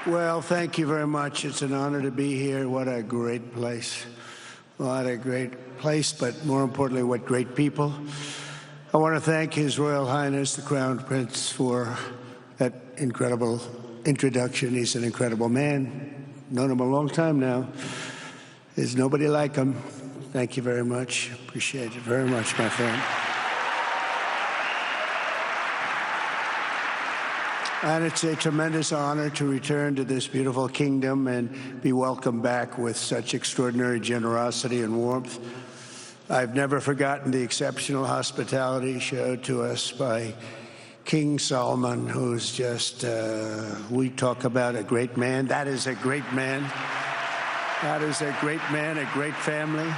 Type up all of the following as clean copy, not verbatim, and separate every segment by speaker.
Speaker 1: Well, thank you very much. It's an honor to be here. What a great place. What a great place, but more importantly, what great people. I want to thank His Royal Highness, the Crown Prince, for that incredible introduction. He's an incredible man. Known him a long time now. There's nobody like him. Thank you very much. Appreciate it very much, my friend. And it's a tremendous honor to return to this beautiful kingdom and be welcomed back with such extraordinary generosity and warmth. I've never forgotten the exceptional hospitality showed to us by King Salman, who's just, we talk about a great man. That is a great man. That is a great man, a great family.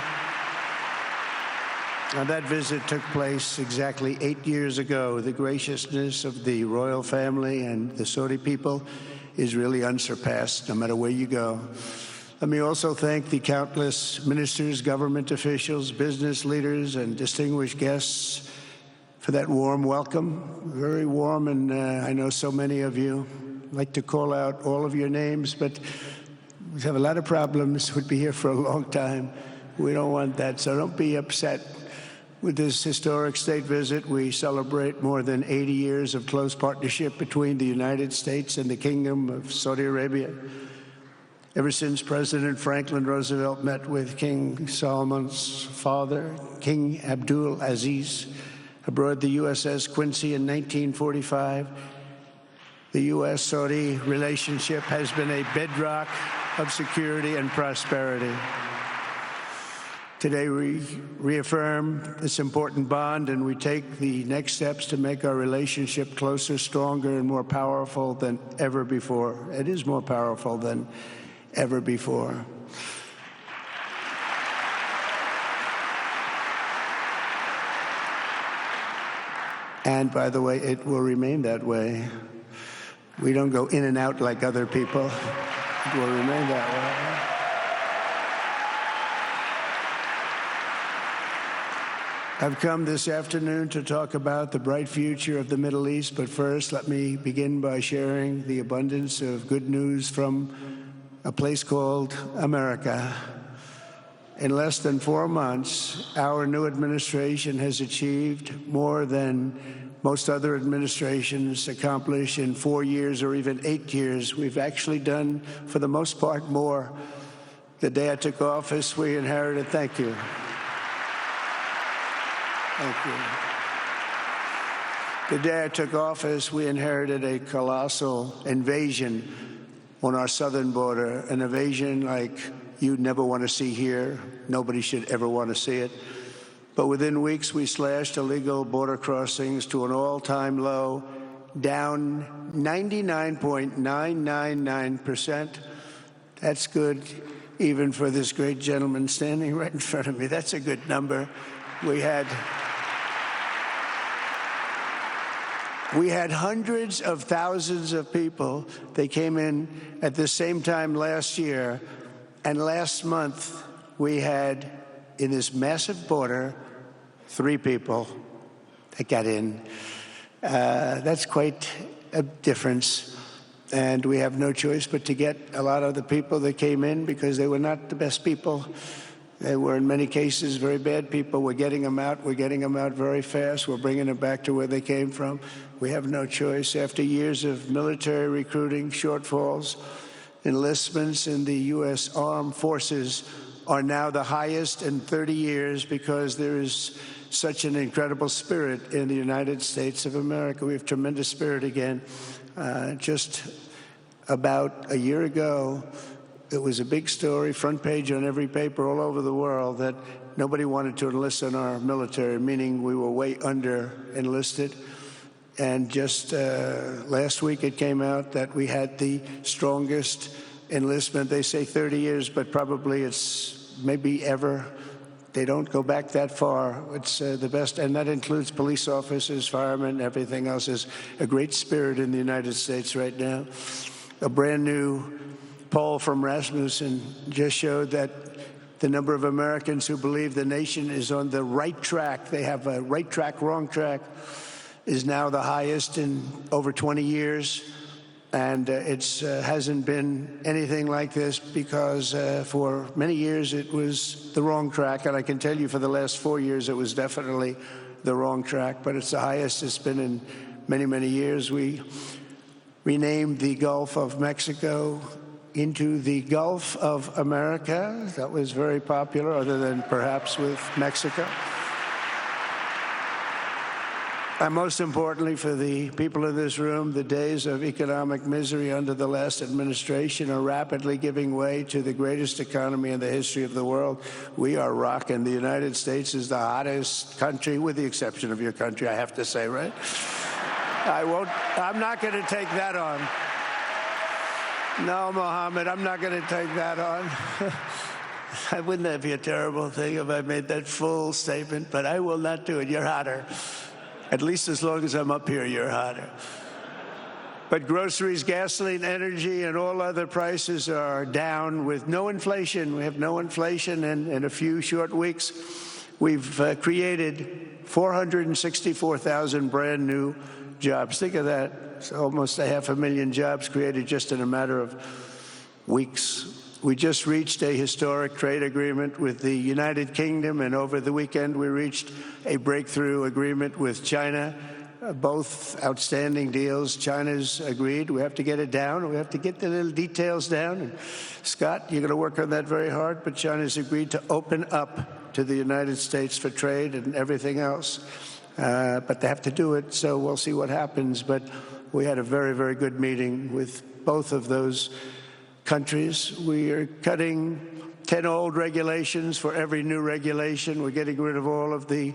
Speaker 1: And that visit took place exactly 8 years ago. The graciousness of the royal family and the Saudi people is really unsurpassed, no matter where you go. Let me also thank the countless ministers, government officials, business leaders, and distinguished guests for that warm welcome. Very warm, and I know so many of you. I'd like to call out all of your names, but we have a lot of problems. We'd be here for a long time. We don't want that, so don't be upset. With this historic state visit, we celebrate more than 80 years of close partnership between the United States and the Kingdom of Saudi Arabia. Ever since President Franklin Roosevelt met with King Salman's father, King Abdul Aziz, aboard the USS Quincy in 1945, the U.S. Saudi relationship has been a bedrock of security and prosperity. Today, we reaffirm this important bond, and we take the next steps to make our relationship closer, stronger, and more powerful than ever before. It is more powerful than ever before. And by the way, it will remain that way. We don't go in and out like other people. It will remain that way. I've come this afternoon to talk about the bright future of the Middle East, but first let me begin by sharing the abundance of good news from a place called America. In less than 4 months, our new administration has achieved more than most other administrations accomplish in 4 years or even 8 years. We've actually done, for the most part, more. The day I took office, we inherited, thank you. Thank you. The day I took office, we inherited a colossal invasion on our southern border, an invasion like you'd never want to see here. Nobody should ever want to see it. But within weeks, we slashed illegal border crossings to an all-time low, down 99.999%. That's good, even for this great gentleman standing right in front of me. That's a good number. We had hundreds of thousands of people. They came in at the same time last year, and last month we had, in this massive border, 3 people that got in. That's quite a difference, and we have no choice but to get a lot of the people that came in because they were not the best people. They were, in many cases, very bad people. We're getting them out. We're getting them out very fast. We're bringing them back to where they came from. We have no choice. After years of military recruiting shortfalls, enlistments in the U.S. Armed Forces are now the highest in 30 years because there is such an incredible spirit in the United States of America. We have tremendous spirit again. Just about a year ago, it was a big story, front page on every paper all over the world, that nobody wanted to enlist in our military, meaning we were way under enlisted. And just last week it came out that we had the strongest enlistment. They say 30 years, but probably it's maybe ever. They don't go back that far. It's the best, and that includes police officers, firemen, everything else. Is a great spirit in the United States right now. A brand new poll from Rasmussen just showed that the number of Americans who believe the nation is on the right track, they have a right track, wrong track, is now the highest in over 20 years. And it hasn't been anything like this because for many years it was the wrong track. And I can tell you for the last 4 years it was definitely the wrong track. But it's the highest it's been in many, many years. We renamed the Gulf of Mexico into the Gulf of America. That was very popular, other than perhaps with Mexico. And most importantly, for the people in this room, the days of economic misery under the last administration are rapidly giving way to the greatest economy in the history of the world. We are rocking. The United States is the hottest country, with the exception of your country, I have to say, right? I'm not going to take that on. No, Mohammed, I'm not going to take that on. Wouldn't that be a terrible thing if I made that full statement? But I will not do it. You're hotter. At least as long as I'm up here, you're hotter. But groceries, gasoline, energy, and all other prices are down with no inflation. We have no inflation, and in a few short weeks, we've created 464,000 brand new jobs. Think of that. It's almost 500,000 jobs created just in a matter of weeks. We just reached a historic trade agreement with the United Kingdom, and over the weekend we reached a breakthrough agreement with China. Both outstanding deals. China's agreed. We have to get it down. We have to get the little details down. And Scott, you're going to work on that very hard, but China's agreed to open up to the United States for trade and everything else. But they have to do it, so we'll see what happens. But we had a very, very good meeting with both of those countries. We are cutting 10 old regulations for every new regulation. We're getting rid of all of the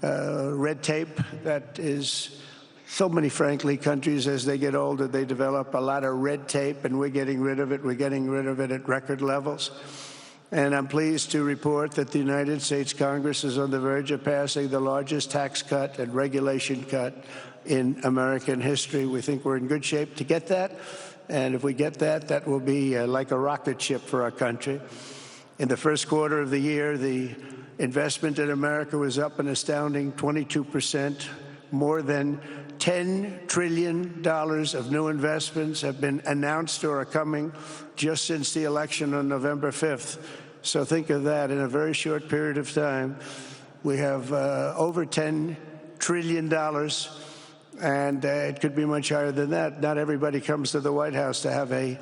Speaker 1: red tape that is so many, frankly, countries, as they get older, they develop a lot of red tape, and we're getting rid of it. We're getting rid of it at record levels. And I'm pleased to report that the United States Congress is on the verge of passing the largest tax cut and regulation cut in American history. We think we're in good shape to get that. And if we get that, that will be like a rocket ship for our country. In the first quarter of the year, the investment in America was up an astounding 22%. More than $10 trillion of new investments have been announced or are coming just since the election on November 5th. So think of that. In a very short period of time, we have over $10 trillion. And it could be much higher than that. Not everybody comes to the White House to have a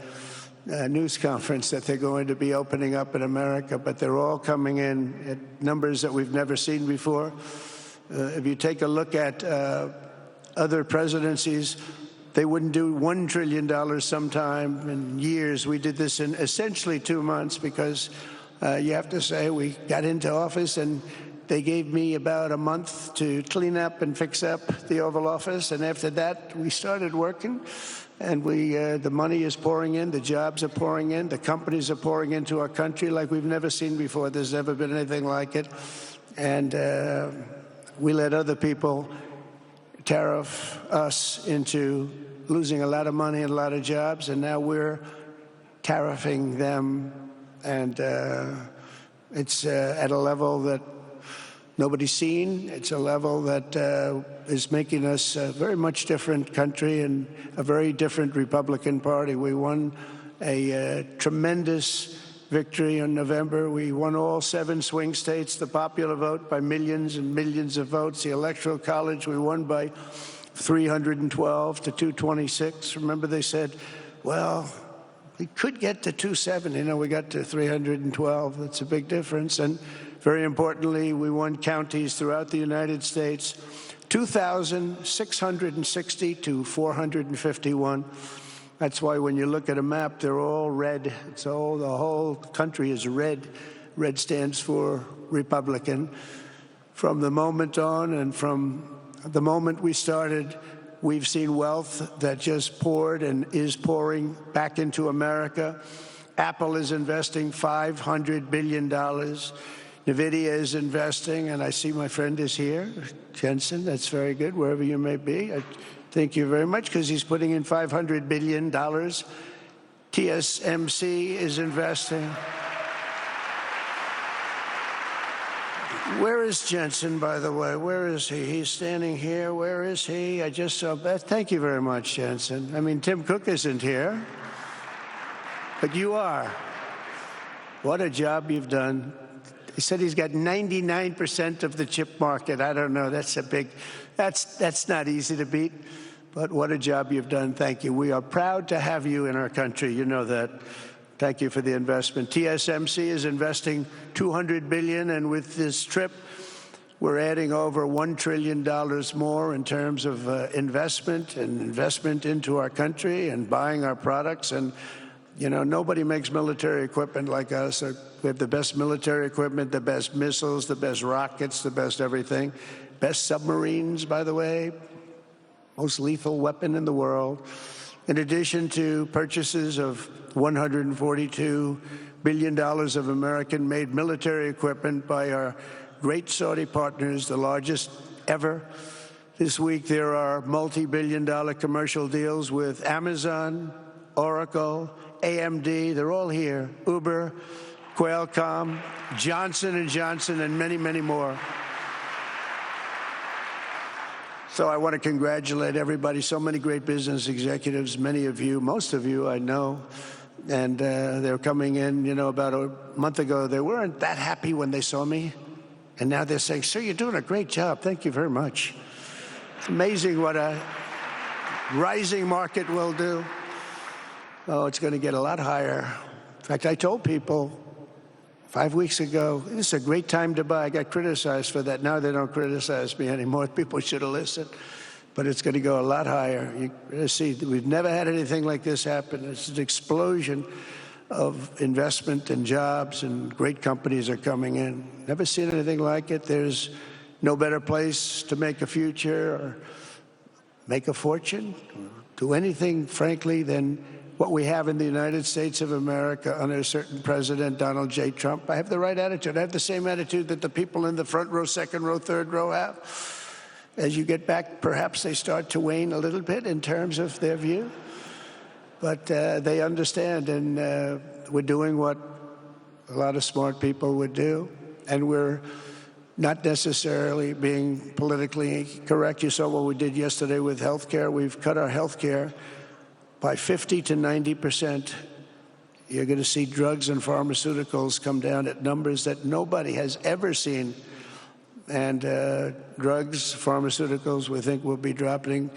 Speaker 1: news conference that they're going to be opening up in America, but they're all coming in at numbers that we've never seen before. If you take a look at other presidencies, they wouldn't do $1 trillion sometime in years. We did this in essentially 2 months because you have to say we got into office and they gave me about a month to clean up and fix up the Oval Office, and after that, we started working, and the money is pouring in, the jobs are pouring in, the companies are pouring into our country like we've never seen before. There's never been anything like it, and we let other people tariff us into losing a lot of money and a lot of jobs, and now we're tariffing them, and it's at a level that nobody's seen. It's a level that is making us a very much different country and a very different Republican Party. We won a tremendous victory in November. We won all 7 swing states, the popular vote by millions and millions of votes. The Electoral College, we won by 312 to 226. Remember, they said, well, we could get to 270. No, we got to 312. That's a big difference. And very importantly, we won counties throughout the United States, 2,660 to 451. That's why when you look at a map, they're all red. The whole country is red. Red stands for Republican. From the moment on and from the moment we started, we've seen wealth that just poured and is pouring back into America. Apple is investing $500 billion. NVIDIA is investing, and I see my friend is here, Jensen. That's very good, wherever you may be. I thank you very much, because he's putting in $500 billion. TSMC is investing. Where is Jensen, by the way? Where is he? He's standing here. Where is he? I just saw Beth. Thank you very much, Jensen. I mean, Tim Cook isn't here, but you are. What a job you've done. He said he's got 99% of the chip market. I don't know. That's not easy to beat, but what a job you've done. Thank you. We are proud to have you in our country. You know that. Thank you for the investment. TSMC is investing $200 billion, and with this trip, we're adding over $1 trillion more in terms of investment into our country and buying our products. And, you know, nobody makes military equipment like us. We have the best military equipment, the best missiles, the best rockets, the best everything. Best submarines, by the way. Most lethal weapon in the world. In addition to purchases of $142 billion of American-made military equipment by our great Saudi partners, the largest ever. This week, there are multi-billion-dollar commercial deals with Amazon, Oracle, AMD. They're all here. Uber, Qualcomm, Johnson & Johnson, and many, many more. So I want to congratulate everybody. So many great business executives, many of you, most of you I know. And they're coming in, you know, about a month ago. They weren't that happy when they saw me. And now they're saying, sir, you're doing a great job. Thank you very much. It's amazing what a rising market will do. Oh, it's going to get a lot higher. In fact, I told people 5 weeks ago, this is a great time to buy. I got criticized for that. Now they don't criticize me anymore. People should have listened. But it's going to go a lot higher. You're going to see, we've never had anything like this happen. It's an explosion of investment and jobs, and great companies are coming in. Never seen anything like it. There's no better place to make a future or make a fortune, or do anything, frankly, than what we have in the United States of America under a certain President, Donald J. Trump. I have the right attitude. I have the same attitude that the people in the front row, second row, third row have. As you get back, perhaps they start to wane a little bit in terms of their view. But they understand, and we're doing what a lot of smart people would do. And we're not necessarily being politically correct. You saw what we did yesterday with health care. We've cut our health care by 50 to 90%. You're going to see drugs and pharmaceuticals come down at numbers that nobody has ever seen. And drugs, pharmaceuticals, we think will be dropping.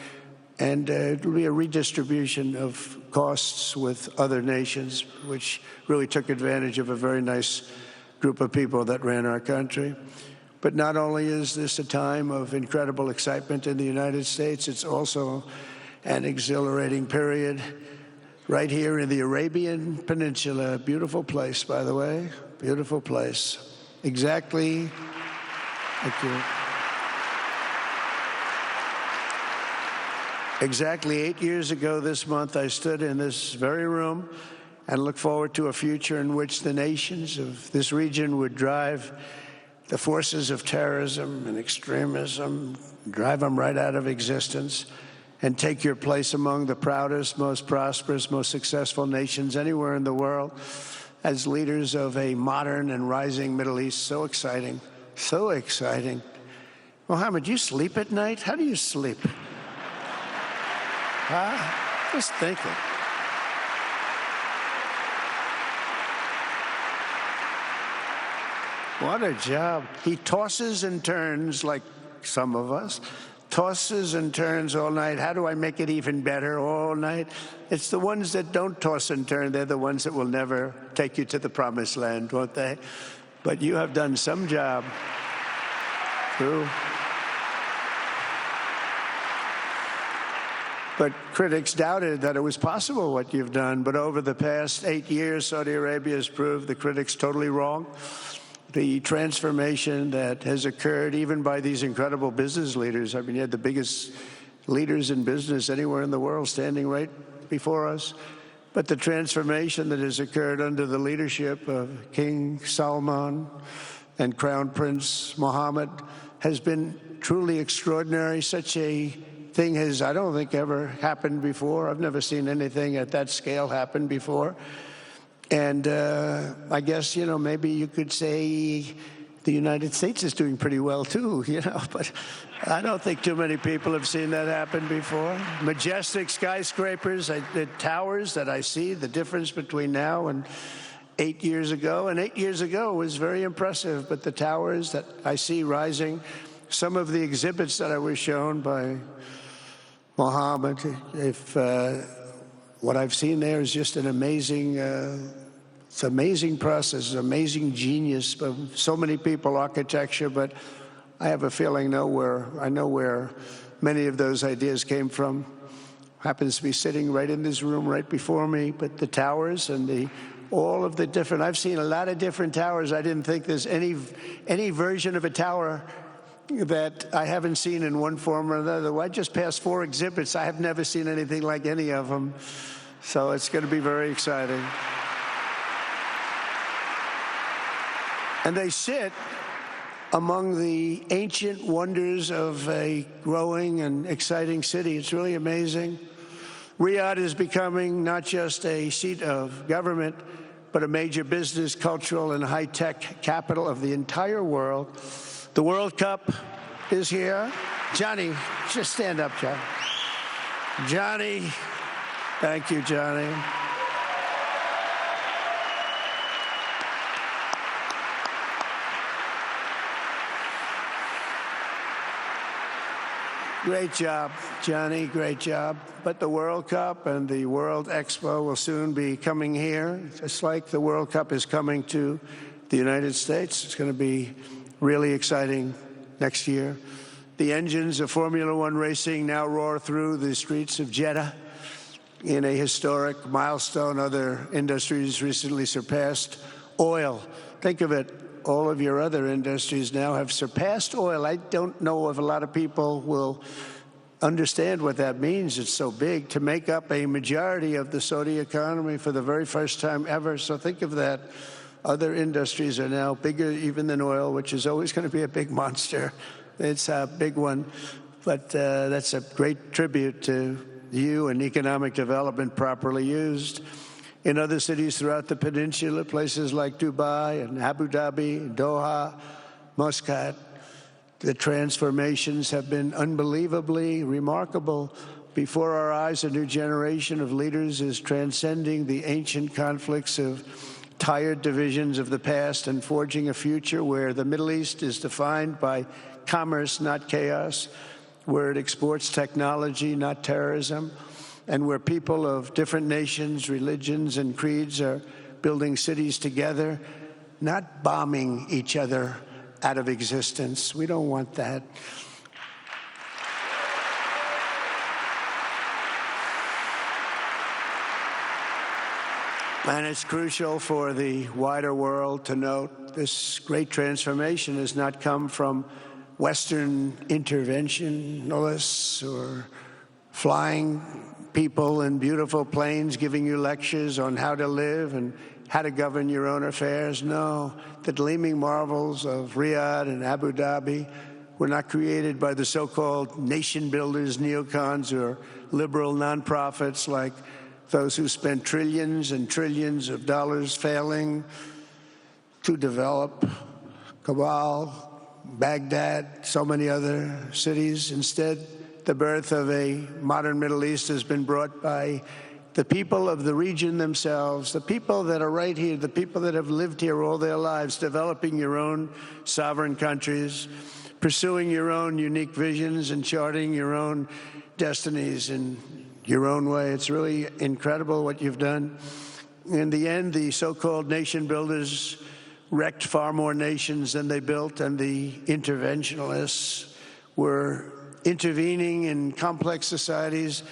Speaker 1: And it'll be a redistribution of costs with other nations, which really took advantage of a very nice group of people that ran our country. But not only is this a time of incredible excitement in the United States, it's also an exhilarating period right here in the Arabian Peninsula. Beautiful place, by the way. Beautiful place. Exactly. Thank you. Exactly 8 years ago this month, I stood in this very room and looked forward to a future in which the nations of this region would drive the forces of terrorism and extremism, drive them right out of existence, and take your place among the proudest, most prosperous, most successful nations anywhere in the world as leaders of a modern and rising Middle East. So exciting. So exciting. Mohammed, you sleep at night? How do you sleep? Huh? Just thinking. What a job. He tosses and turns like some of us. Tosses and turns all night. How do I make it even better all night? It's the ones that don't toss and turn. They're the ones that will never take you to the promised land, won't they? But you have done some job. True. But critics doubted that it was possible what you've done. But over the past 8 years, Saudi Arabia has proved the critics totally wrong. The transformation that has occurred even by these incredible business leaders. I mean, you had the biggest leaders in business anywhere in the world standing right before us. But the transformation that has occurred under the leadership of King Salman and Crown Prince Mohammed has been truly extraordinary. Such a thing has, I don't think, ever happened before. I've never seen anything at that scale happen before. And I guess, you know, maybe you could say the United States is doing pretty well too, but I don't think too many people have seen that happen before. Majestic skyscrapers, the towers that I see, the difference between now and 8 years ago. And 8 years ago was very impressive, but the towers that I see rising, some of the exhibits that I was shown by Mohammed, what I've seen there is just an amazing it's an amazing process, amazing genius of so many people, architecture, but I have a feeling I know where many of those ideas came from. Happens to be sitting right in this room right before me, but the towers and all of the different, I've seen a lot of different towers. I didn't think there's any version of a tower that I haven't seen in one form or another. Well, I just passed 4 exhibits. I have never seen anything like any of them. So it's going to be very exciting. And they sit among the ancient wonders of a growing and exciting city. It's really amazing. Riyadh is becoming not just a seat of government, but a major business, cultural, and high-tech capital of the entire world. The World Cup is here. Johnny, just stand up, John. Johnny, thank you, Johnny. Great job, Johnny, great job. But the World Cup and the World Expo will soon be coming here, just like the World Cup is coming to the United States. It's going to be really exciting next year. The engines of Formula One racing now roar through the streets of Jeddah in a historic milestone. Other industries recently surpassed oil. Think of it. All of your other industries now have surpassed oil. I don't know if a lot of people will understand what that means. It's so big to make up a majority of the Saudi economy for the very first time ever. So think of that. Other industries are now bigger even than oil, which is always going to be a big monster. It's a big one. But that's a great tribute to you and economic development properly used. In other cities throughout the peninsula, places like Dubai and Abu Dhabi, Doha, Muscat, the transformations have been unbelievably remarkable. Before our eyes, a new generation of leaders is transcending the ancient conflicts of tired divisions of the past and forging a future where the Middle East is defined by commerce, not chaos, where it exports technology, not terrorism, and where people of different nations, religions, and creeds are building cities together, not bombing each other out of existence. We don't want that. And it's crucial for the wider world to note this great transformation has not come from Western interventionists or flying people in beautiful planes giving you lectures on how to live and how to govern your own affairs. No, the gleaming marvels of Riyadh and Abu Dhabi were not created by the so-called nation builders, neocons, or liberal nonprofits like those who spent trillions and trillions of dollars failing to develop Kabul, Baghdad, so many other cities. Instead, the birth of a modern Middle East has been brought by the people of the region themselves, the people that are right here, the people that have lived here all their lives, developing your own sovereign countries, pursuing your own unique visions and charting your own destinies in your own way. It's really incredible what you've done. In the end, the so-called nation builders wrecked far more nations than they built, and the interventionists were intervening in complex societies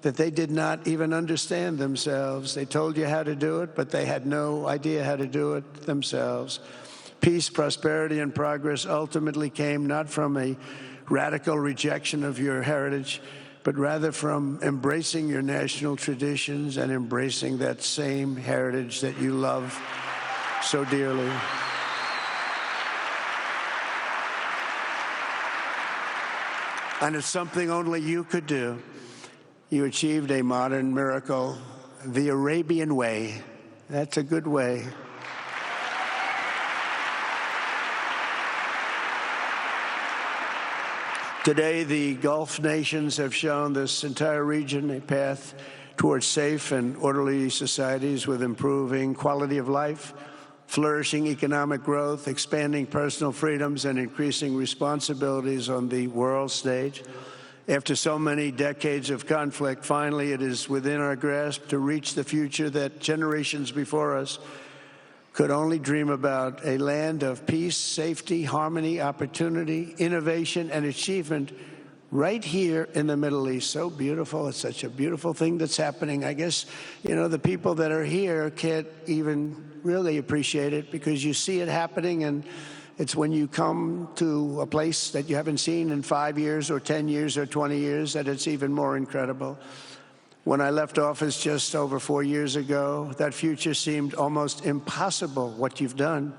Speaker 1: that they did not even understand themselves. They told you how to do it, but they had no idea how to do it themselves. Peace, prosperity, and progress ultimately came not from a radical rejection of your heritage, but rather from embracing your national traditions and embracing that same heritage that you love so dearly. And it's something only you could do. You achieved a modern miracle, the Arabian way. That's a good way. Today, the Gulf nations have shown this entire region a path towards safe and orderly societies with improving quality of life, flourishing economic growth, expanding personal freedoms, and increasing responsibilities on the world stage. After so many decades of conflict, finally it is within our grasp to reach the future that generations before us could only dream about, a land of peace, safety, harmony, opportunity, innovation, and achievement right here in the Middle East. So beautiful. It's such a beautiful thing that's happening. I guess, the people that are here can't even really appreciate it because you see it happening, and it's when you come to a place that you haven't seen in 5 years or 10 years or 20 years that it's even more incredible. When I left office just over 4 years ago, that future seemed almost impossible, what you've done.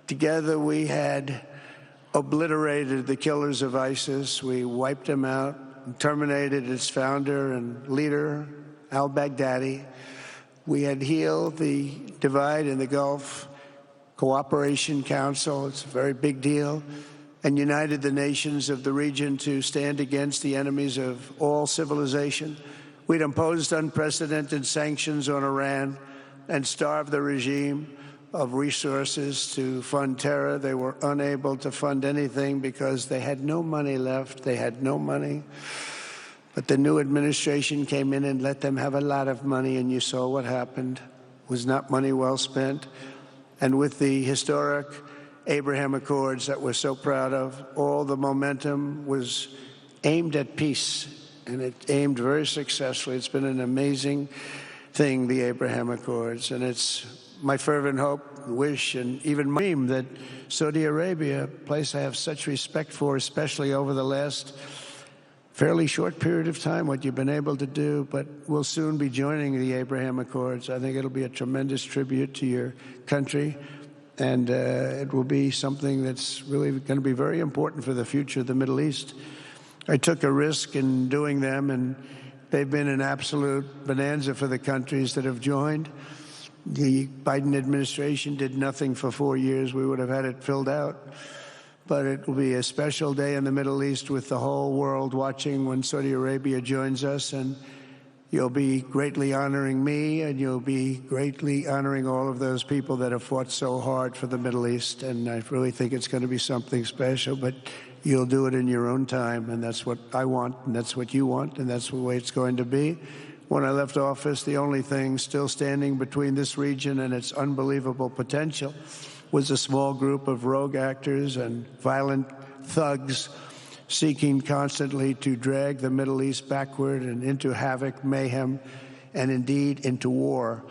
Speaker 1: Together we had obliterated the killers of ISIS. We wiped them out, terminated its founder and leader, al-Baghdadi. We had healed the divide in the Gulf Cooperation Council. It's a very big deal. And united the nations of the region to stand against the enemies of all civilization. We'd imposed unprecedented sanctions on Iran and starved the regime of resources to fund terror. They were unable to fund anything because they had no money left. They had no money. But the new administration came in and let them have a lot of money, and you saw what happened. It was not money well spent. And with the historic Abraham Accords that we're so proud of, all the momentum was aimed at peace. And it aimed very successfully. It's been an amazing thing, the Abraham Accords. And it's my fervent hope, wish, and even my dream that Saudi Arabia, a place I have such respect for, especially over the last fairly short period of time, what you've been able to do, but we'll soon be joining the Abraham Accords. I think it'll be a tremendous tribute to your country. And it will be something that's really going to be very important for the future of the Middle East. I took a risk in doing them, and they've been an absolute bonanza for the countries that have joined. The Biden administration did nothing for 4 years. We would have had it filled out. But it will be a special day in the Middle East with the whole world watching when Saudi Arabia joins us, and you'll be greatly honoring me, and you'll be greatly honoring all of those people that have fought so hard for the Middle East. And I really think it's going to be something special, but you'll do it in your own time, and that's what I want, and that's what you want, and that's the way it's going to be. When I left office, the only thing still standing between this region and its unbelievable potential was a small group of rogue actors and violent thugs seeking constantly to drag the Middle East backward and into havoc, mayhem, and indeed into war.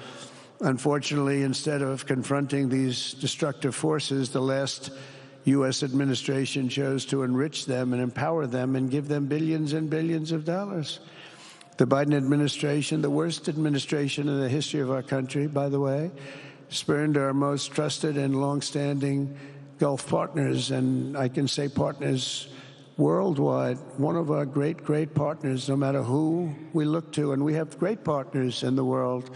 Speaker 1: Unfortunately, instead of confronting these destructive forces, the last U.S. administration chose to enrich them and empower them and give them billions and billions of dollars. The Biden administration, the worst administration in the history of our country, by the way, spurned our most trusted and longstanding Gulf partners, and I can say partners worldwide, one of our great, great partners, no matter who we look to, and we have great partners in the world,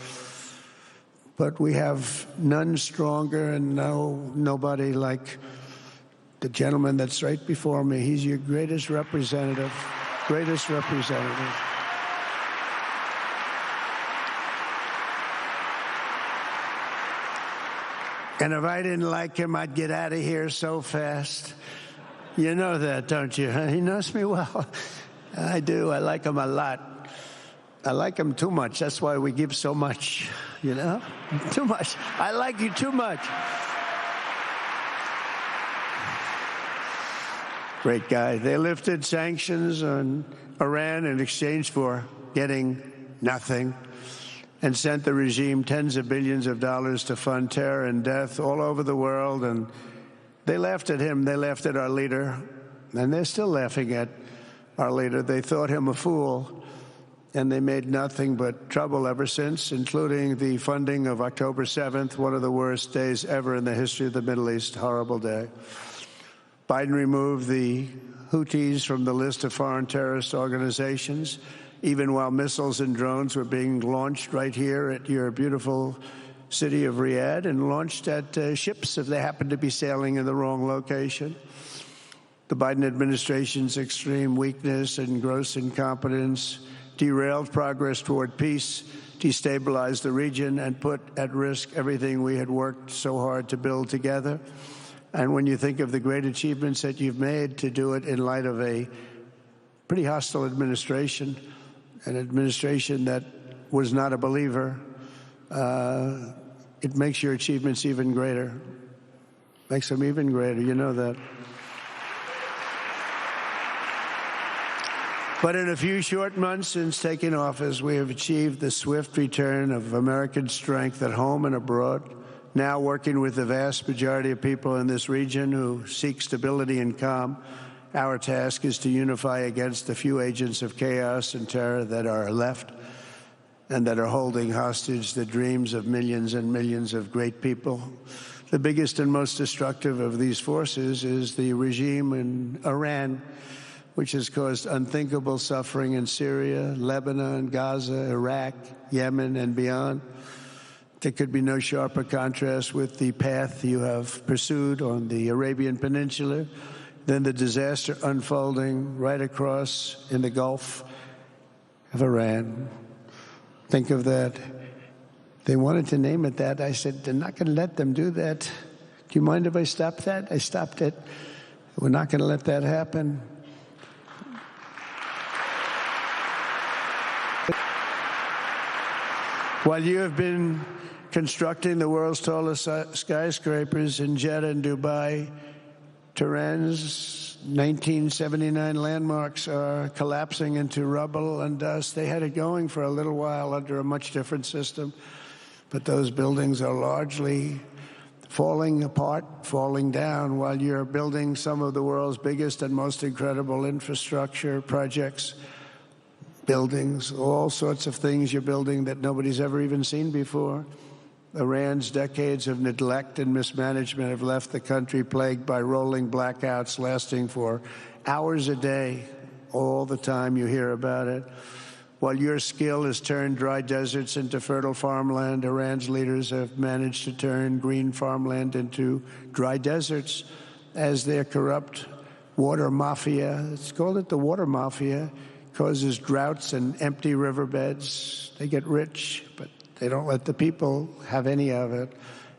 Speaker 1: but we have none stronger and nobody like the gentleman that's right before me. He's your greatest representative, greatest representative. And if I didn't like him, I'd get out of here so fast. You know that, don't you? He knows me well. I do. I like him a lot. I like him too much. That's why we give so much, Too much. I like you too much. Great guy. They lifted sanctions on Iran in exchange for getting nothing, and sent the regime tens of billions of dollars to fund terror and death all over the world. And they laughed at him. They laughed at our leader. And they're still laughing at our leader. They thought him a fool. And they made nothing but trouble ever since, including the funding of October 7th, one of the worst days ever in the history of the Middle East. Horrible day. Biden removed the Houthis from the list of foreign terrorist organizations, even while missiles and drones were being launched right here at your beautiful city of Riyadh and launched at ships if they happened to be sailing in the wrong location. The Biden administration's extreme weakness and gross incompetence derailed progress toward peace, destabilized the region, and put at risk everything we had worked so hard to build together. And when you think of the great achievements that you've made, to do it in light of a pretty hostile administration, an administration that was not a believer, it makes your achievements even greater. Makes them even greater. You know that. But in a few short months since taking office, we have achieved the swift return of American strength at home and abroad, now working with the vast majority of people in this region who seek stability and calm. Our task is to unify against the few agents of chaos and terror that are left and that are holding hostage the dreams of millions and millions of great people. The biggest and most destructive of these forces is the regime in Iran, which has caused unthinkable suffering in Syria, Lebanon, Gaza, Iraq, Yemen, and beyond. There could be no sharper contrast with the path you have pursued on the Arabian Peninsula than the disaster unfolding right across in the Gulf of Iran. Think of that. They wanted to name it that. I said, they're not going to let them do that. Do you mind if I stop that? I stopped it. We're not going to let that happen. While you have been constructing the world's tallest skyscrapers in Jeddah and Dubai, Tehran's 1979 landmarks are collapsing into rubble and dust. They had it going for a little while under a much different system, but those buildings are largely falling apart, falling down, while you're building some of the world's biggest and most incredible infrastructure projects. Buildings, all sorts of things you're building that nobody's ever even seen before. Iran's decades of neglect and mismanagement have left the country plagued by rolling blackouts lasting for hours a day. All the time you hear about it. While your skill has turned dry deserts into fertile farmland, Iran's leaders have managed to turn green farmland into dry deserts as their corrupt water mafia, it's called it the water mafia, causes droughts and empty riverbeds. They get rich, but they don't let the people have any of it.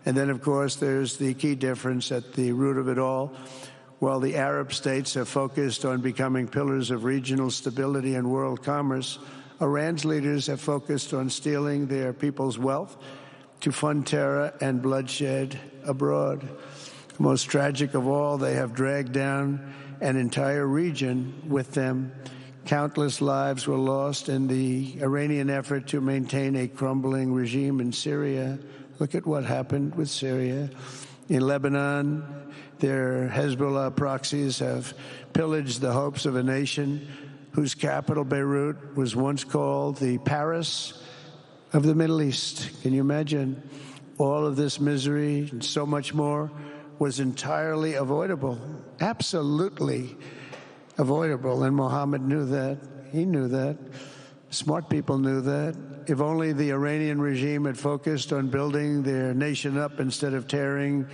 Speaker 1: And then, of course, there's the key difference at the root of it all. While the Arab states have focused on becoming pillars of regional stability and world commerce, Iran's leaders have focused on stealing their people's wealth to fund terror and bloodshed abroad. Most tragic of all, they have dragged down an entire region with them. Countless lives were lost in the Iranian effort to maintain a crumbling regime in Syria. Look at what happened with Syria. In Lebanon, their Hezbollah proxies have pillaged the hopes of a nation whose capital, Beirut, was once called the Paris of the Middle East. Can you imagine? All of this misery and so much more was entirely avoidable, absolutely avoidable, and Mohammed knew that. He knew that. Smart people knew that. If only the Iranian regime had focused on building their nation up instead of tearing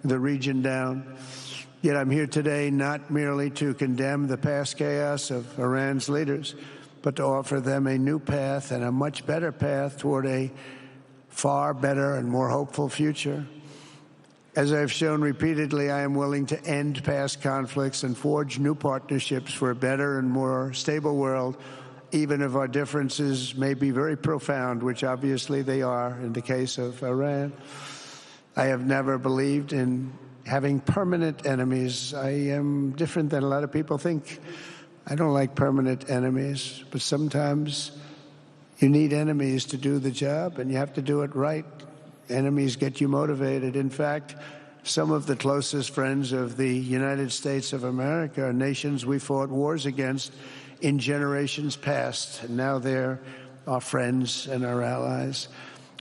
Speaker 1: the region down. Yet I'm here today not merely to condemn the past chaos of Iran's leaders, but to offer them a new path and a much better path toward a far better and more hopeful future. As I've shown repeatedly, I am willing to end past conflicts and forge new partnerships for a better and more stable world, even if our differences may be very profound, which obviously they are in the case of Iran. I have never believed in having permanent enemies. I am different than a lot of people think. I don't like permanent enemies, but sometimes you need enemies to do the job, and you have to do it right. Enemies get you motivated. In fact, some of the closest friends of the United States of America are nations we fought wars against in generations past, and now they're our friends and our allies.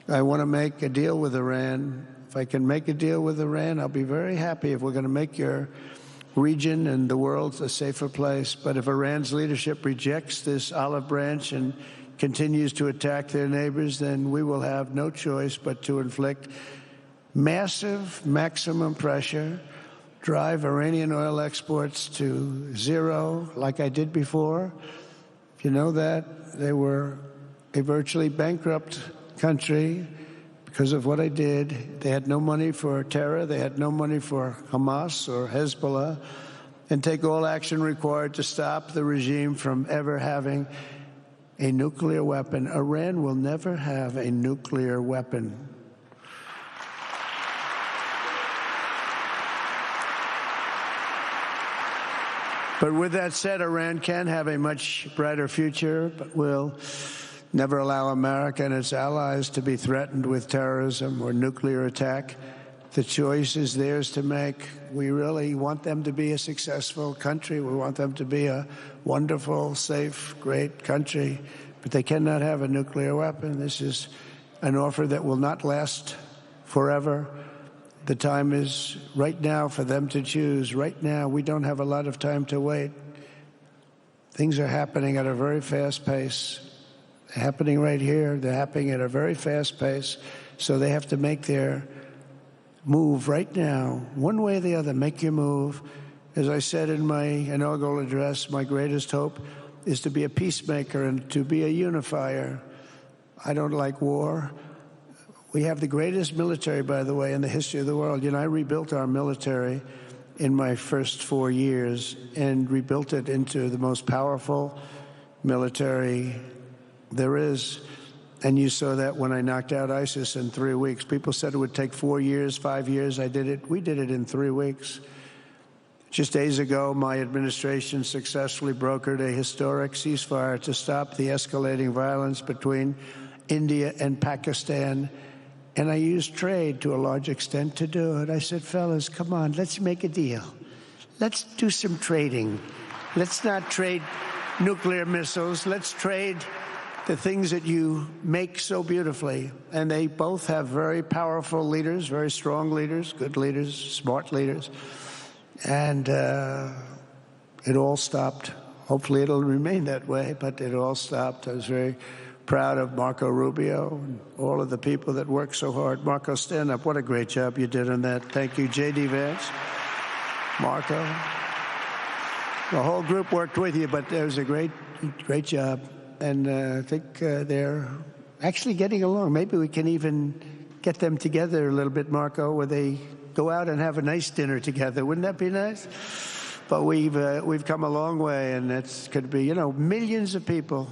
Speaker 1: I want to make a deal with Iran. If I can make a deal with Iran, I'll be very happy if we're going to make your region and the world a safer place. But if Iran's leadership rejects this olive branch and continues to attack their neighbors, then we will have no choice but to inflict massive, maximum pressure drive Iranian oil exports to zero like I did before. If you know that, they were a virtually bankrupt country because of what I did. They had no money for terror. They had no money for Hamas or Hezbollah, and take all action required to stop the regime from ever having a nuclear weapon. Iran will never have a nuclear weapon. But with that said, Iran can have a much brighter future, but will never allow America and its allies to be threatened with terrorism or nuclear attack. The choice is theirs to make. We really want them to be a successful country. We want them to be a wonderful, safe, great country, but they cannot have a nuclear weapon. This is an offer that will not last forever. The time is right now for them to choose. Right now, we don't have a lot of time to wait. Things are happening at a very fast pace. They're happening right here. They're happening at a very fast pace. So they have to make their move right now, one way or the other. Make your move. As I said in my inaugural address, my greatest hope is to be a peacemaker and to be a unifier. I don't like war. We have the greatest military, by the way, in the history of the world. You know, I rebuilt our military in my first 4 years and rebuilt it into the most powerful military there is. And you saw that when I knocked out ISIS in 3 weeks. People said it would take 4 years, 5 years. I did it. We did it in 3 weeks. Just days ago, my administration successfully brokered a historic ceasefire to stop the escalating violence between India and Pakistan. And I used trade to a large extent to do it. I said, fellas, come on, let's make a deal. Let's do some trading. Let's not trade nuclear missiles. Let's trade the things that you make so beautifully. And they both have very powerful leaders, very strong leaders, good leaders, smart leaders. And it all stopped. Hopefully it'll remain that way, but it all stopped. I was very proud of Marco Rubio and all of the people that worked so hard. Marco, stand up. What a great job you did on that. Thank you, J.D. Vance, Marco. The whole group worked with you, but it was a great job. And I think they're actually getting along. Maybe we can even get them together a little bit, Marco, where they go out and have a nice dinner together. Wouldn't that be nice? But we've come a long way, and it's could be, you know, millions of people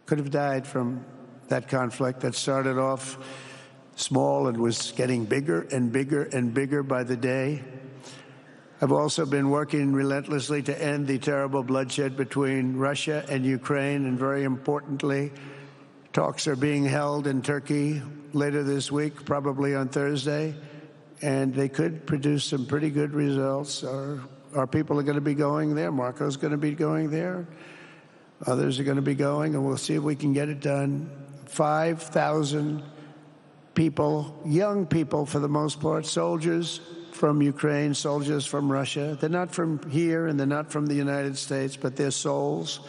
Speaker 1: could have died from that conflict that started off small and was getting bigger and bigger and bigger by the day. I've also been working relentlessly to end the terrible bloodshed between Russia and Ukraine, and very importantly, talks are being held in Turkey later this week, probably on Thursday, and they could produce some pretty good results. Our people are going to be going there. Marco's going to be going there. Others are going to be going, and we'll see if we can get it done. 5,000 people, young people for the most part, soldiers from Ukraine, soldiers from Russia. They're not from here and they're not from the United States, but they're souls.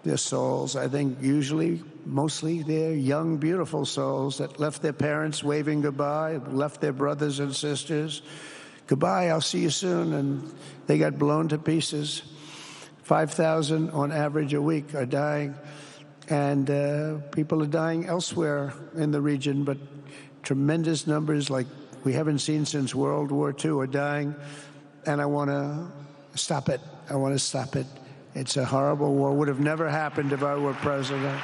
Speaker 1: They're souls. I think usually, mostly, they're young, beautiful souls that left their parents waving goodbye, left their brothers and sisters. Goodbye, I'll see you soon. And they got blown to pieces. 5,000 on average a week are dying, and people are dying elsewhere in the region, but tremendous numbers like we haven't seen since World War II are dying, and I want to stop it. I want to stop it. It's a horrible war. Would have never happened if I were president.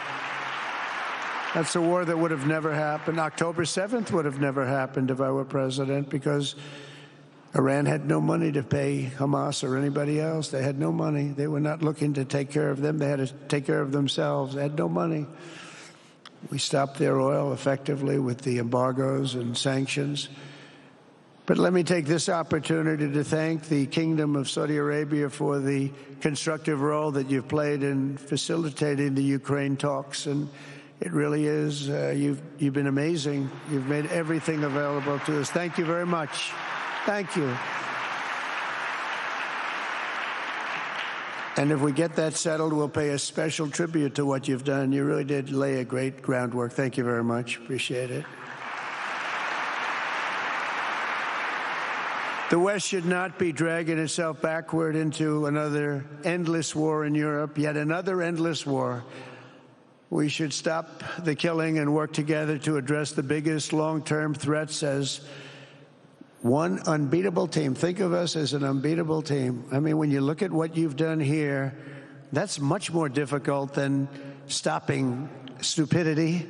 Speaker 1: That's a war that would have never happened. October 7th would have never happened if I were president, because Iran had no money to pay Hamas or anybody else. They had no money. They were not looking to take care of them. They had to take care of themselves. They had no money. We stopped their oil effectively with the embargoes and sanctions. But let me take this opportunity to thank the Kingdom of Saudi Arabia for the constructive role that you've played in facilitating the Ukraine talks. And it really is, you've been amazing. You've made everything available to us. Thank you very much. Thank you. And if we get that settled, we'll pay a special tribute to what you've done. You really did lay a great groundwork. Thank you very much. Appreciate it. The West should not be dragging itself backward into another endless war in Europe, yet another endless war. We should stop the killing and work together to address the biggest long-term threats as one unbeatable team. Think of us as an unbeatable team. I mean, when you look at what you've done here, that's much more difficult than stopping stupidity.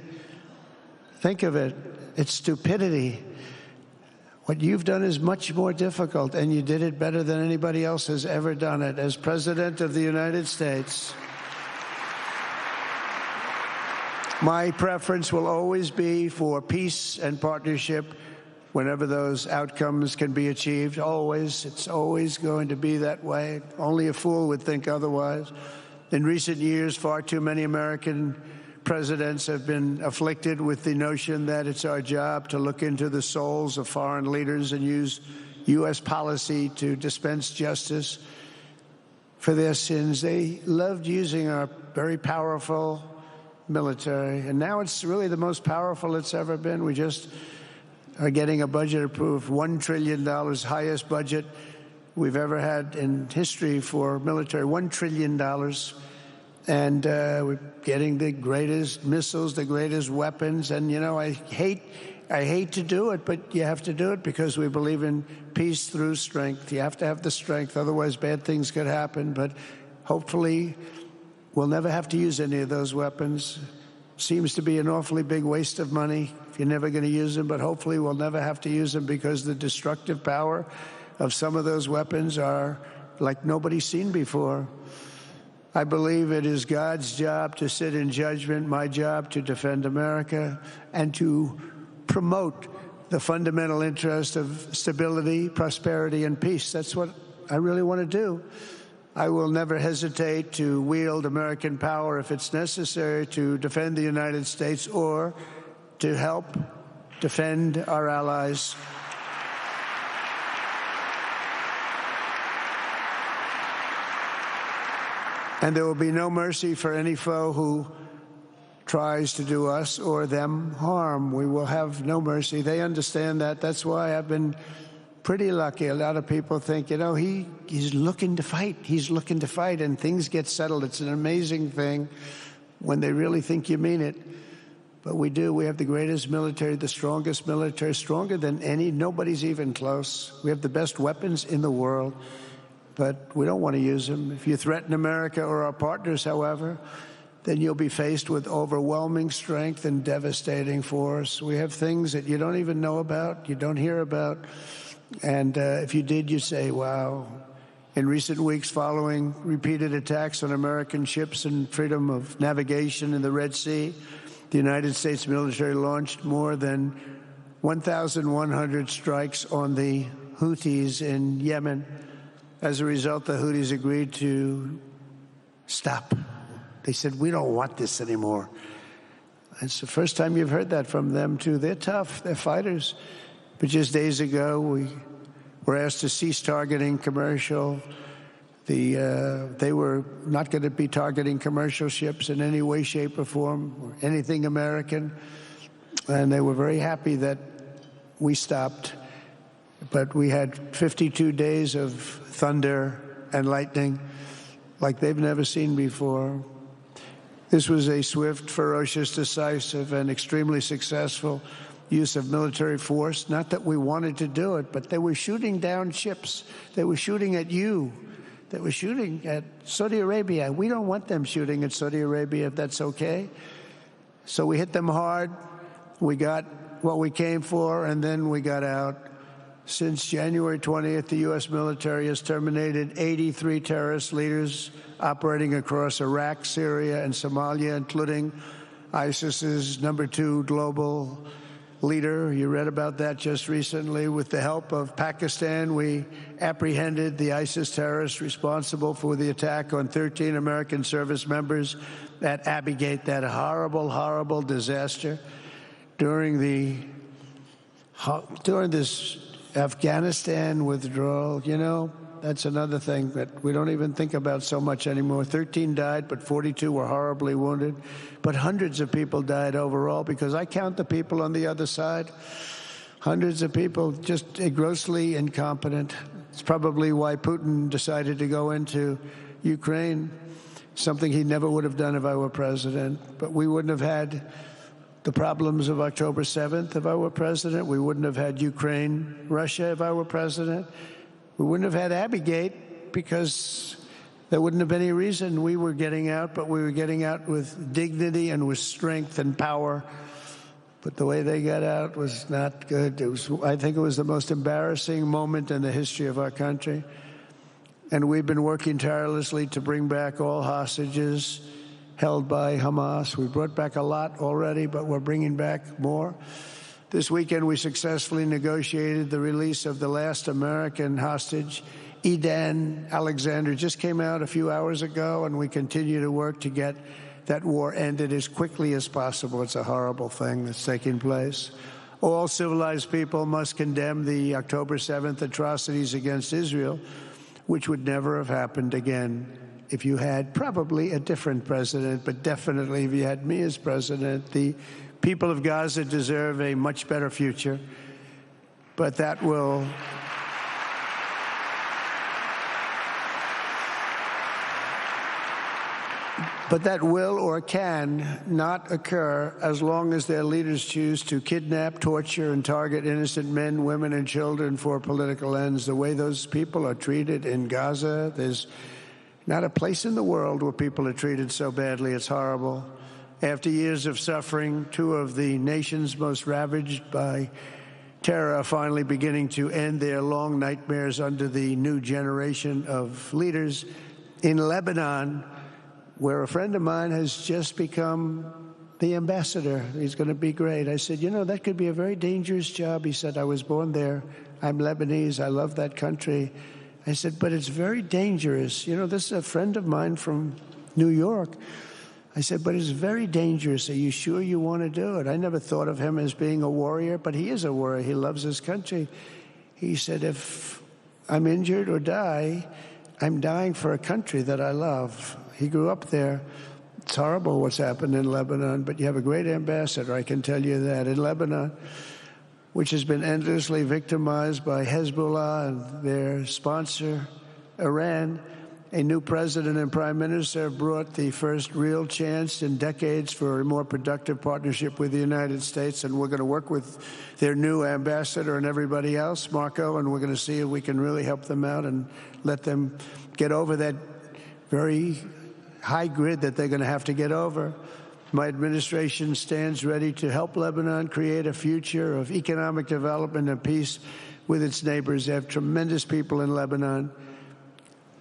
Speaker 1: Think of it. It's stupidity. What you've done is much more difficult, and you did it better than anybody else has ever done it. As President of the United States, my preference will always be for peace and partnership whenever those outcomes can be achieved. Always. It's always going to be that way. Only a fool would think otherwise. In recent years, far too many American presidents have been afflicted with the notion that it's our job to look into the souls of foreign leaders and use U.S. policy to dispense justice for their sins. They loved using our very powerful military, and now it's really the most powerful it's ever been. We just are getting a budget approved, $1 trillion, highest budget we've ever had in history for military, $1 trillion. And we're getting the greatest missiles, the greatest weapons. And, you know, I hate to do it, but you have to do it because we believe in peace through strength. You have to have the strength, otherwise bad things could happen. But hopefully we'll never have to use any of those weapons. Seems to be an awfully big waste of money if you're never going to use them, but hopefully we'll never have to use them because the destructive power of some of those weapons are like nobody's seen before. I believe it is God's job to sit in judgment, my job to defend America and to promote the fundamental interest of stability, prosperity, and peace. That's what I really want to do. I will never hesitate to wield American power if it's necessary to defend the United States or to help defend our allies. And there will be no mercy for any foe who tries to do us or them harm. We will have no mercy. They understand that. That's why I've been pretty lucky. A lot of people think, you know, he's looking to fight. He's looking to fight, and things get settled. It's an amazing thing when they really think you mean it. But we do. We have the greatest military, the strongest military, stronger than any. Nobody's even close. We have the best weapons in the world. But we don't want to use them. If you threaten America or our partners, however, then you'll be faced with overwhelming strength and devastating force. We have things that you don't even know about, you don't hear about. And if you did, you say, wow. In recent weeks following repeated attacks on American ships and freedom of navigation in the Red Sea, the United States military launched more than 1,100 strikes on the Houthis in Yemen. As a result, the Houthis agreed to stop. They said, we don't want this anymore. It's the first time you've heard that from them, too. They're tough. They're fighters. But just days ago, we were asked to cease targeting commercial. They were not going to be targeting commercial ships in any way, shape, or form, or anything American. And they were very happy that we stopped. But we had 52 days of thunder and lightning like they've never seen before. This was a swift, ferocious, decisive, and extremely successful use of military force. Not that we wanted to do it, but they were shooting down ships. They were shooting at you. They were shooting at Saudi Arabia. We don't want them shooting at Saudi Arabia if that's okay. So we hit them hard. We got what we came for, and then we got out. Since January 20th, the U.S. military has terminated 83 terrorist leaders operating across Iraq, Syria, and Somalia, including ISIS's #2 global leader. You read about that just recently. With the help of Pakistan, we apprehended the ISIS terrorists responsible for the attack on 13 American service members at Abu Ghait, that horrible, horrible disaster. During this Afghanistan withdrawal, you know, that's another thing that we don't even think about so much anymore. 13 died, but 42 were horribly wounded. But hundreds of people died overall, because I count the people on the other side. Hundreds of people, just grossly incompetent. It's probably why Putin decided to go into Ukraine, something he never would have done if I were president. But we wouldn't have had the problems of October 7th if I were president. We wouldn't have had Ukraine, Russia if I were president. We wouldn't have had Abbeygate because there wouldn't have been any reason we were getting out, but we were getting out with dignity and with strength and power. But the way they got out was not good. I think it was the most embarrassing moment in the history of our country. And we've been working tirelessly to bring back all hostages held by Hamas. We brought back a lot already, but we're bringing back more. This weekend, we successfully negotiated the release of the last American hostage, Edan Alexander. Just came out a few hours ago, and we continue to work to get that war ended as quickly as possible. It's a horrible thing that's taking place. All civilized people must condemn the October 7th atrocities against Israel, which would never have happened again if you had probably a different president, but definitely if you had me as president. The people of Gaza deserve a much better future, but that will or can not occur as long as their leaders choose to kidnap, torture, and target innocent men, women, and children for political ends. The way those people are treated in Gaza, there's not a place in the world where people are treated so badly. It's horrible. After years of suffering, two of the nations most ravaged by terror are finally beginning to end their long nightmares under the new generation of leaders. In Lebanon, where a friend of mine has just become the ambassador. He's going to be great. I said, you know, that could be a very dangerous job. He said, I was born there. I'm Lebanese. I love that country. I said, but it's very dangerous. You know, this is a friend of mine from New York. I said, but it's very dangerous. Are you sure you want to do it? I never thought of him as being a warrior, but he is a warrior. He loves his country. He said, if I'm injured or die, I'm dying for a country that I love. He grew up there. It's horrible what's happened in Lebanon, but you have a great ambassador, I can tell you that. In Lebanon, which has been endlessly victimized by Hezbollah and their sponsor, Iran, a new president and prime minister brought the first real chance in decades for a more productive partnership with the United States, and we're going to work with their new ambassador and everybody else, Marco, and we're going to see if we can really help them out and let them get over that very high grid that they're going to have to get over. My administration stands ready to help Lebanon create a future of economic development and peace with its neighbors. They have tremendous people in Lebanon,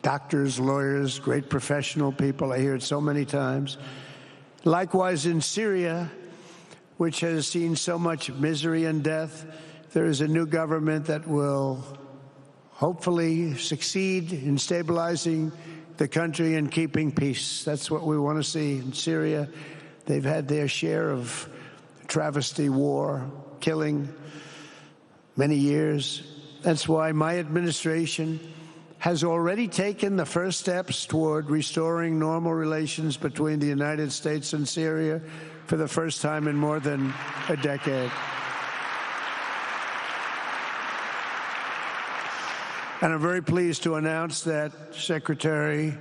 Speaker 1: doctors, lawyers, great professional people. I hear it so many times. Likewise, in Syria, which has seen so much misery and death, there is a new government that will hopefully succeed in stabilizing the country and keeping peace. That's what we want to see in Syria. They've had their share of travesty, war, killing, many years. That's why my administration has already taken the first steps toward restoring normal relations between the United States and Syria for the first time in more than a decade. And I'm very pleased to announce that Secretary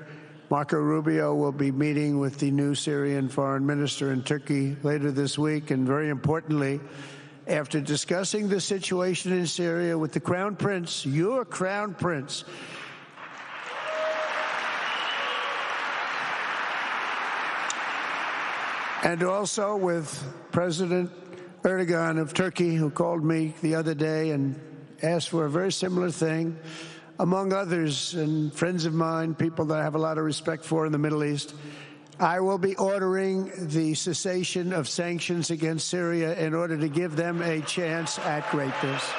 Speaker 1: Marco Rubio will be meeting with the new Syrian foreign minister in Turkey later this week. And very importantly, after discussing the situation in Syria with the Crown Prince, your Crown Prince, and also with President Erdogan of Turkey, who called me the other day and asked for a very similar thing, among others, and friends of mine, people that I have a lot of respect for in the Middle East. I will be ordering the cessation of sanctions against Syria in order to give them a chance at greatness.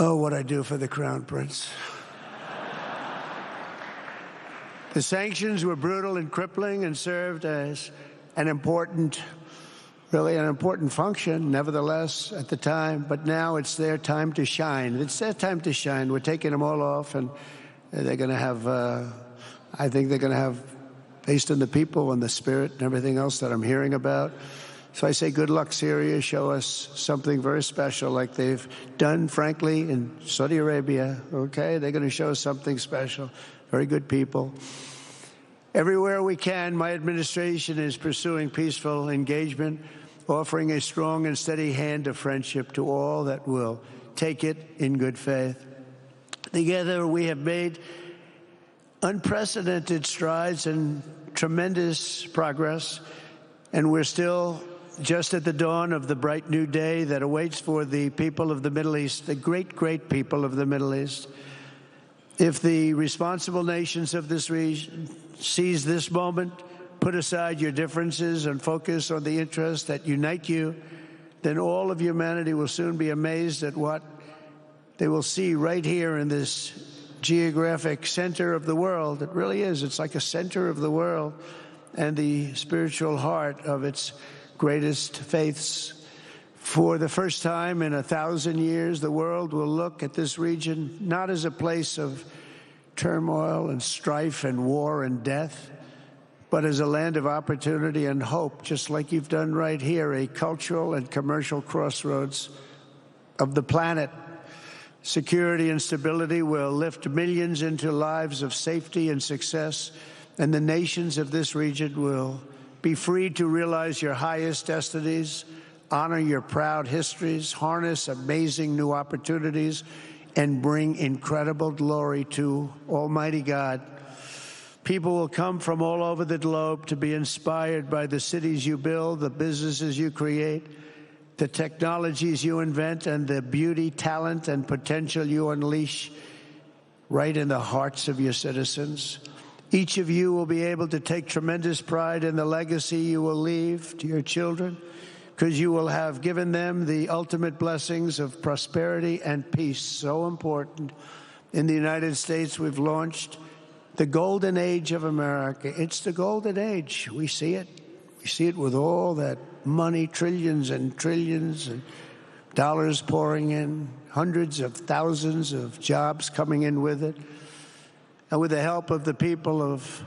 Speaker 1: Oh, what I do for the Crown Prince. The sanctions were brutal and crippling and served as an important function, nevertheless, at the time. But now it's their time to shine. It's their time to shine. We're taking them all off, and they're going to have, I think they're going to have, based on the people and the spirit and everything else that I'm hearing about. So I say good luck, Syria. Show us something very special like they've done, frankly, in Saudi Arabia. Okay? They're going to show us something special. Very good people. Everywhere we can, my administration is pursuing peaceful engagement, offering a strong and steady hand of friendship to all that will take it in good faith. Together, we have made unprecedented strides and tremendous progress, and we're still just at the dawn of the bright new day that awaits for the people of the Middle East, the great, great people of the Middle East. If the responsible nations of this region seize this moment, put aside your differences and focus on the interests that unite you, then all of humanity will soon be amazed at what they will see right here in this geographic center of the world. It really is. It's like a center of the world and the spiritual heart of its greatest faiths. For the first time in 1,000 years, the world will look at this region not as a place of turmoil and strife and war and death, but as a land of opportunity and hope, just like you've done right here, a cultural and commercial crossroads of the planet. Security and stability will lift millions into lives of safety and success, and the nations of this region will be free to realize your highest destinies, honor your proud histories, harness amazing new opportunities, and bring incredible glory to Almighty God. People will come from all over the globe to be inspired by the cities you build, the businesses you create, the technologies you invent, and the beauty, talent, and potential you unleash right in the hearts of your citizens. Each of you will be able to take tremendous pride in the legacy you will leave to your children, because you will have given them the ultimate blessings of prosperity and peace, so important. In the United States, we've launched the golden age of America. It's the golden age. We see it. We see it with all that money, trillions and trillions of dollars pouring in, hundreds of thousands of jobs coming in with it. And with the help of the people of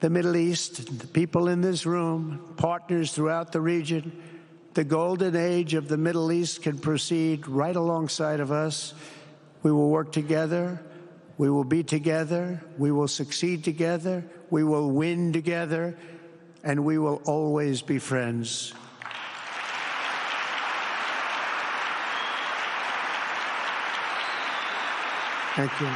Speaker 1: the Middle East, the people in this room, partners throughout the region, the golden age of the Middle East can proceed right alongside of us. We will work together. We will be together. We will succeed together. We will win together. And we will always be friends. Thank you.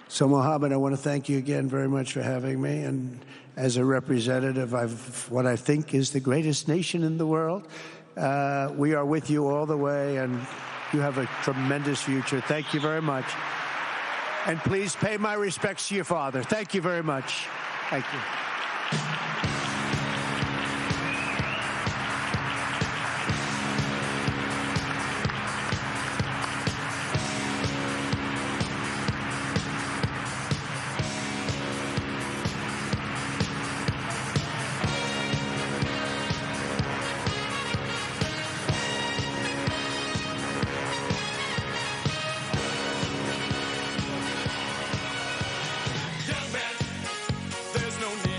Speaker 1: So, Mohammed, I want to thank you again very much for having me. And as a representative of what I think is the greatest nation in the world, we are with you all the way, and you have a tremendous future. Thank you very much. And please pay my respects to your father. Thank you very much. Thank you.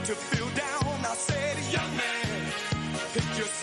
Speaker 2: To feel down, I said, young man, pick yourself